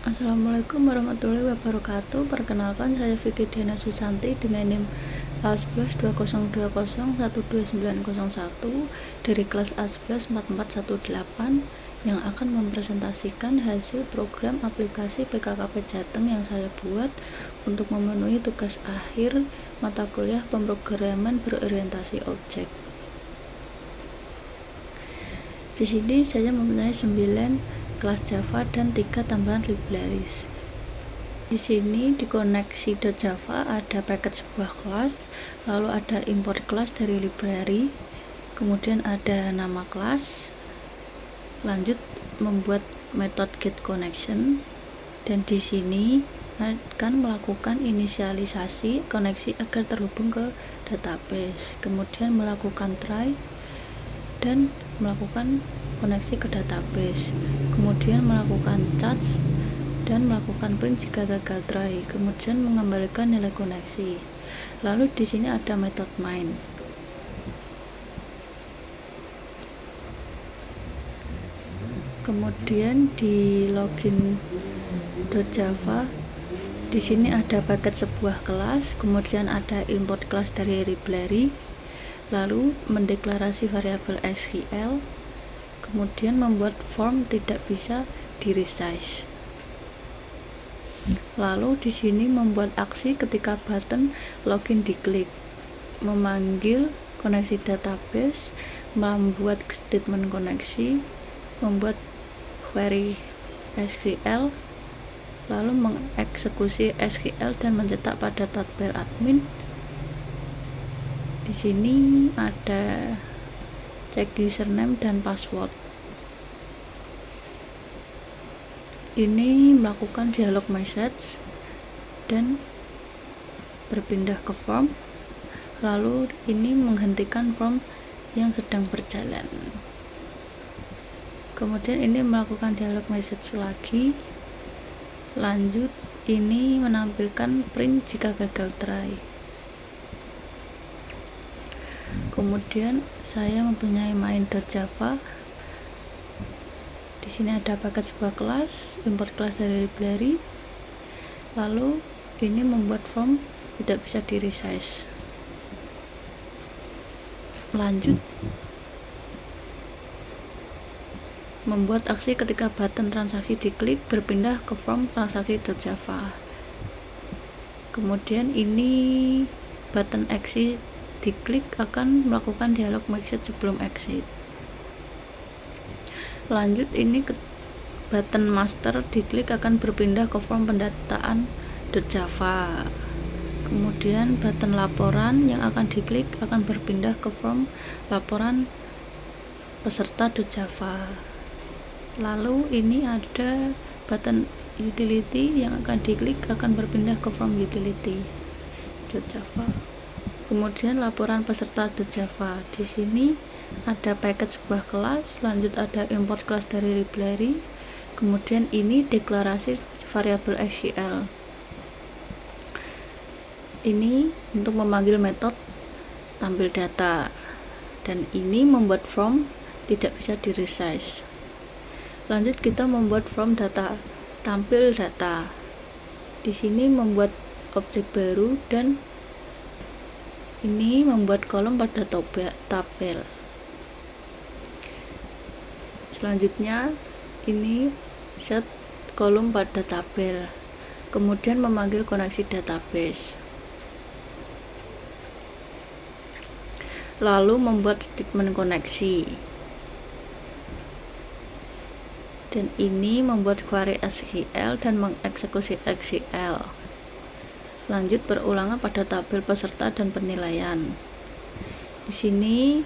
Assalamualaikum warahmatullahi wabarakatuh. Perkenalkan, saya Vicky Diana Susanti dengan NIM A11 2020121901 dari kelas A11 4418 yang akan mempresentasikan hasil program aplikasi PKKP Jateng yang saya buat untuk memenuhi tugas akhir mata kuliah pemrograman berorientasi objek. Di sini saya mempunyai 9 kelas Java dan 3 tambahan libraries. Di sini di koneksi.java ada paket sebuah kelas, lalu ada import kelas dari library, kemudian ada nama kelas, lanjut membuat metode getConnection, dan di sini akan melakukan inisialisasi koneksi agar terhubung ke database, kemudian melakukan try dan melakukan koneksi ke database, kemudian melakukan charge dan melakukan print jika gagal try, kemudian mengembalikan nilai koneksi. Lalu di sini ada metode main. Kemudian di login.java, di sini ada paket sebuah kelas, kemudian ada import kelas dari library, lalu mendeklarasi variabel SQL, kemudian membuat form tidak bisa di resize. Lalu di sini membuat aksi ketika button login diklik, memanggil koneksi database, membuat statement koneksi, membuat query SQL, lalu mengeksekusi SQL dan mencetak pada tabel admin. Di sini ada cek username dan password. Ini melakukan dialog message dan berpindah ke form, lalu ini menghentikan form yang sedang berjalan. Kemudian ini melakukan dialog message lagi, lanjut ini menampilkan print jika gagal try. Kemudian saya mempunyai main.java. Di sini ada paket sebuah kelas, import kelas dari library, lalu ini membuat form tidak bisa di resize. Lanjut membuat aksi ketika button transaksi diklik berpindah ke form transaksi.java. Kemudian ini button exit diklik akan melakukan dialog message sebelum exit. Lanjut ini button master diklik akan berpindah ke form pendataan .java. Kemudian button laporan yang akan diklik akan berpindah ke form laporan peserta .java. Lalu ini ada button utility yang akan diklik akan berpindah ke form utility .java. Kemudian laporan peserta .java. Di sini ada paket sebuah kelas, lanjut ada import kelas dari library, kemudian ini deklarasi variabel SQL. Ini untuk memanggil metode tampil data, dan ini membuat form tidak bisa di resize. Lanjut kita membuat form data tampil data. Di sini membuat objek baru dan ini membuat kolom pada tabel. Selanjutnya ini set kolom pada tabel, kemudian memanggil koneksi database, lalu membuat statement koneksi, dan ini membuat query SQL dan mengeksekusi SQL. Lanjut berulangan pada tabel peserta dan penilaian. Di sini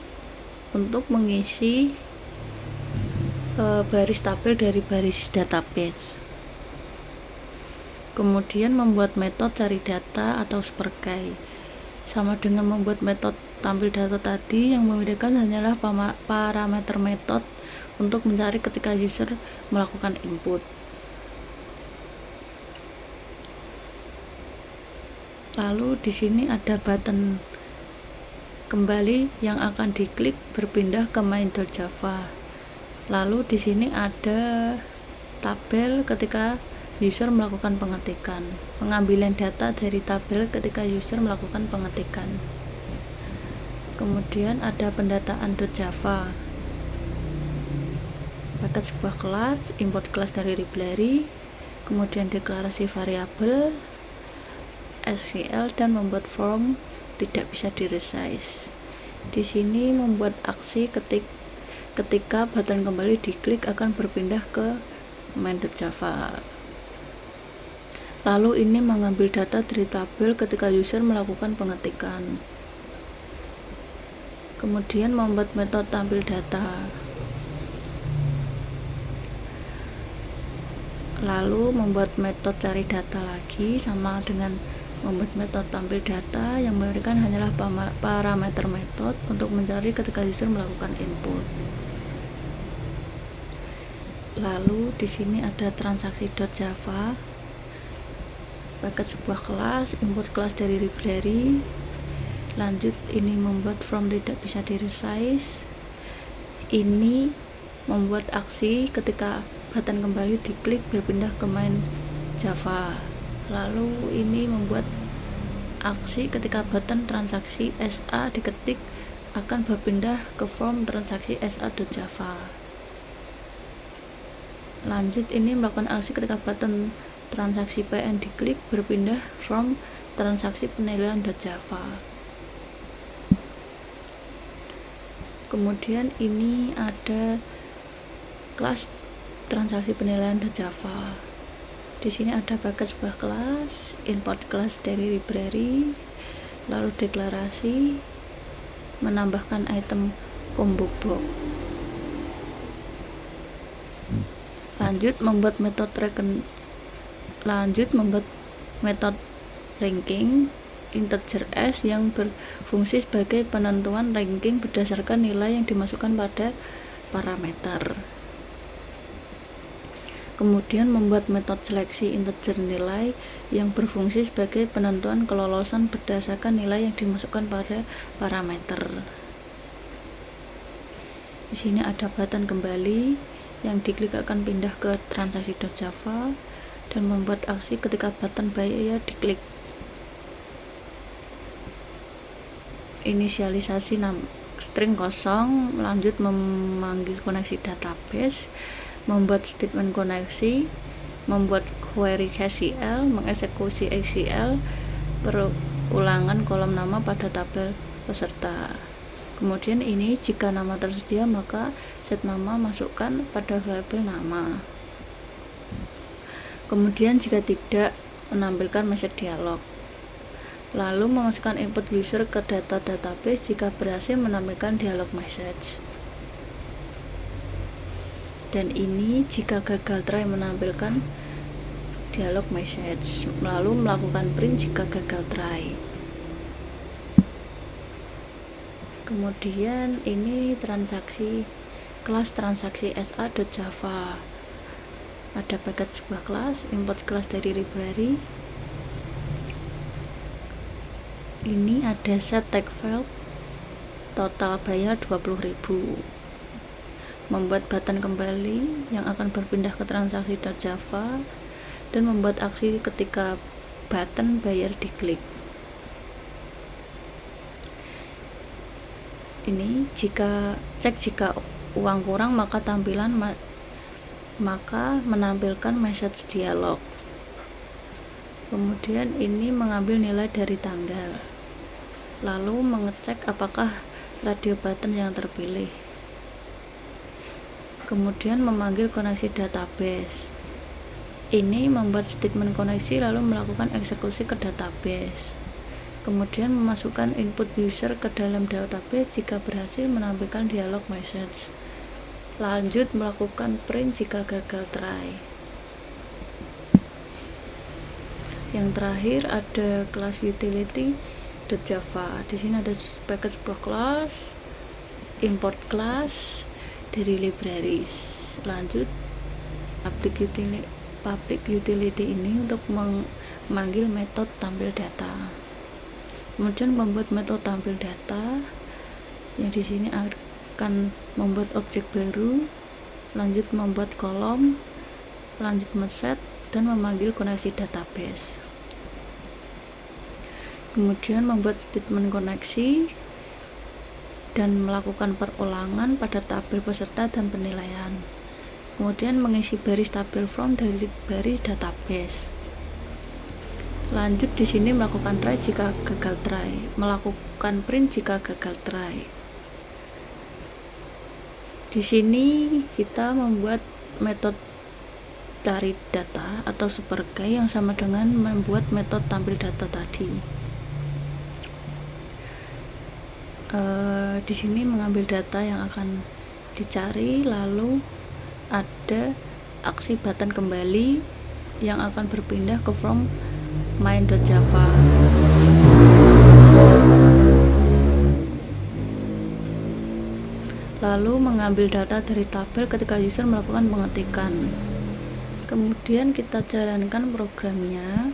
untuk mengisi baris tabel dari baris database. Kemudian membuat metode cari data atau SPRKY. Sama dengan membuat metode tampil data tadi, yang membedakan hanyalah parameter metode untuk mencari ketika user melakukan input. Lalu di sini ada button kembali yang akan diklik berpindah ke main.java. Lalu di sini ada tabel ketika user melakukan pengetikan. Pengambilan data dari tabel ketika user melakukan pengetikan. Kemudian ada pendataan .java, paket sebuah kelas, import kelas dari library, kemudian deklarasi variabel, SQL, dan membuat form tidak bisa di-resize. Di sini membuat aksi ketika button kembali diklik akan berpindah ke main.java. Lalu ini mengambil data dari tabel ketika user melakukan pengetikan. Kemudian membuat metode tampil data. Lalu membuat metode cari data lagi, sama dengan membuat metode tampil data yang memberikan hanyalah parameter metode untuk mencari ketika user melakukan input. Lalu di sini ada transaksi.java, paket sebuah kelas, import kelas dari library. Lanjut, ini membuat form tidak bisa di-resize. Ini membuat aksi ketika button kembali diklik berpindah ke main Java. Lalu ini membuat aksi ketika button transaksi SA diketik akan berpindah ke form transaksi SA.java. Lanjut, ini melakukan aksi ketika button transaksi PN diklik berpindah form transaksi penilaian.java. Kemudian ini ada kelas transaksi penilaian.java. Di sini ada paket sebuah kelas, import kelas dari library, lalu deklarasi, menambahkan item combo box. Lanjut membuat metode ranking integer s yang berfungsi sebagai penentuan ranking berdasarkan nilai yang dimasukkan pada parameter. Kemudian membuat metode seleksi integer nilai yang berfungsi sebagai penentuan kelolosan berdasarkan nilai yang dimasukkan pada parameter. Di sini ada button kembali yang diklik akan pindah ke transaksi.java dan membuat aksi ketika button bayar diklik. Inisialisasi string kosong, lanjut memanggil koneksi database, membuat statement koneksi, membuat query SQL, mengeksekusi SQL, perulangan kolom nama pada tabel peserta. Kemudian ini jika nama tersedia maka set nama masukkan pada variabel nama. Kemudian jika tidak, menampilkan message dialog. Lalu memasukkan input user ke data database, jika berhasil menampilkan dialog message. Dan ini jika gagal try menampilkan dialog message. Lalu melakukan print jika gagal try. Kemudian ini kelas transaksi SA.java. Ada paket sebuah kelas, import kelas dari library. Ini ada set tag file, total bayar 20.000. Membuat button kembali yang akan berpindah ke transaksi.java dan membuat aksi ketika button bayar diklik. Ini jika uang kurang maka menampilkan message dialog. Kemudian ini mengambil nilai dari tanggal, lalu mengecek apakah radio button yang terpilih. Kemudian memanggil koneksi database. Ini membuat statement koneksi lalu melakukan eksekusi ke database. Kemudian memasukkan input user ke dalam database, jika berhasil menampilkan dialog message. Lanjut melakukan print jika gagal try. Yang terakhir ada kelas utility.java. Di sini ada paket sebuah kelas, import kelas dari libraries. Lanjut public utility ini untuk memanggil metode tampil data. Kemudian membuat metode tampil data yang di sini akan membuat objek baru. Lanjut membuat kolom, lanjut men-set dan memanggil koneksi database. Kemudian membuat statement koneksi dan melakukan perulangan pada tabel peserta dan penilaian. Kemudian mengisi baris tabel from dari baris database. Lanjut di sini melakukan try jika gagal try, melakukan print jika gagal try. Di sini kita membuat metode cari data atau superguy yang sama dengan membuat metode tampil data tadi. Di sini mengambil data yang akan dicari, lalu ada aksi button kembali yang akan berpindah ke from main.java. Lalu mengambil data dari tabel ketika user melakukan pengetikan. Kemudian kita jalankan programnya.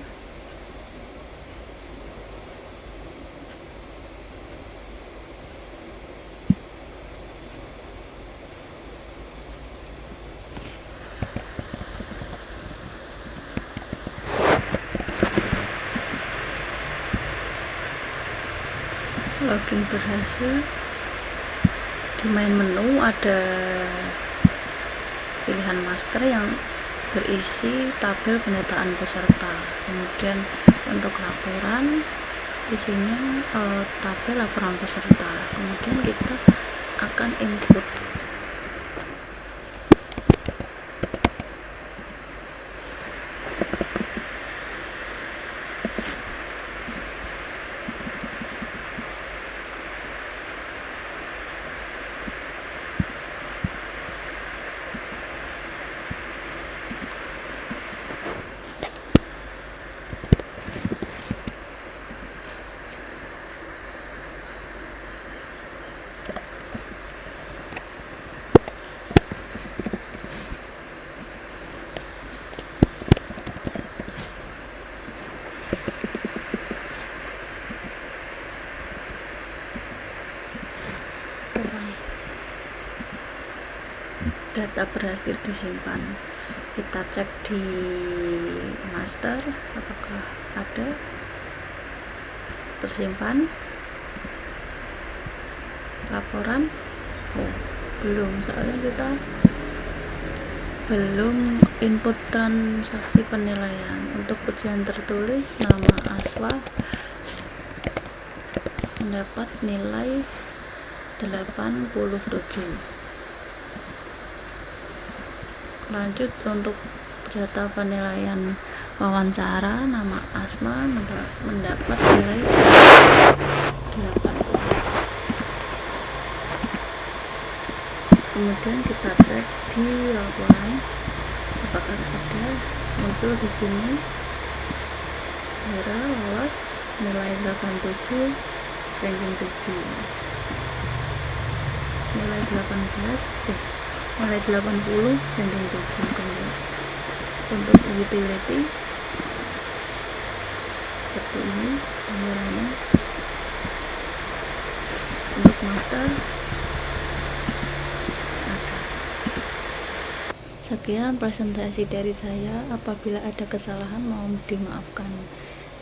Login berhasil. Di main menu ada pilihan master yang berisi tabel pendataan peserta. Kemudian untuk laporan di sini tabel laporan peserta. Kemudian kita akan input data berhasil disimpan. Kita cek di master apakah ada tersimpan. Laporan belum, soalnya kita belum input transaksi penilaian. Untuk ujian tertulis nama Aswa mendapat nilai 87. Lanjut untuk data penilaian wawancara, nama Asma mendapat nilai 80. Kemudian kita cek di laporan apakah ada, muncul di sini Hera lolos nilai 87, ranking 7, nilai 80, ranking 7. Kemudian untuk utility seperti ini tampilannya. Untuk master ada. Sekian presentasi dari saya. Apabila ada kesalahan mohon dimaafkan.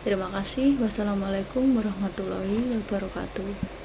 Terima kasih. Wassalamualaikum warahmatullahi wabarakatuh.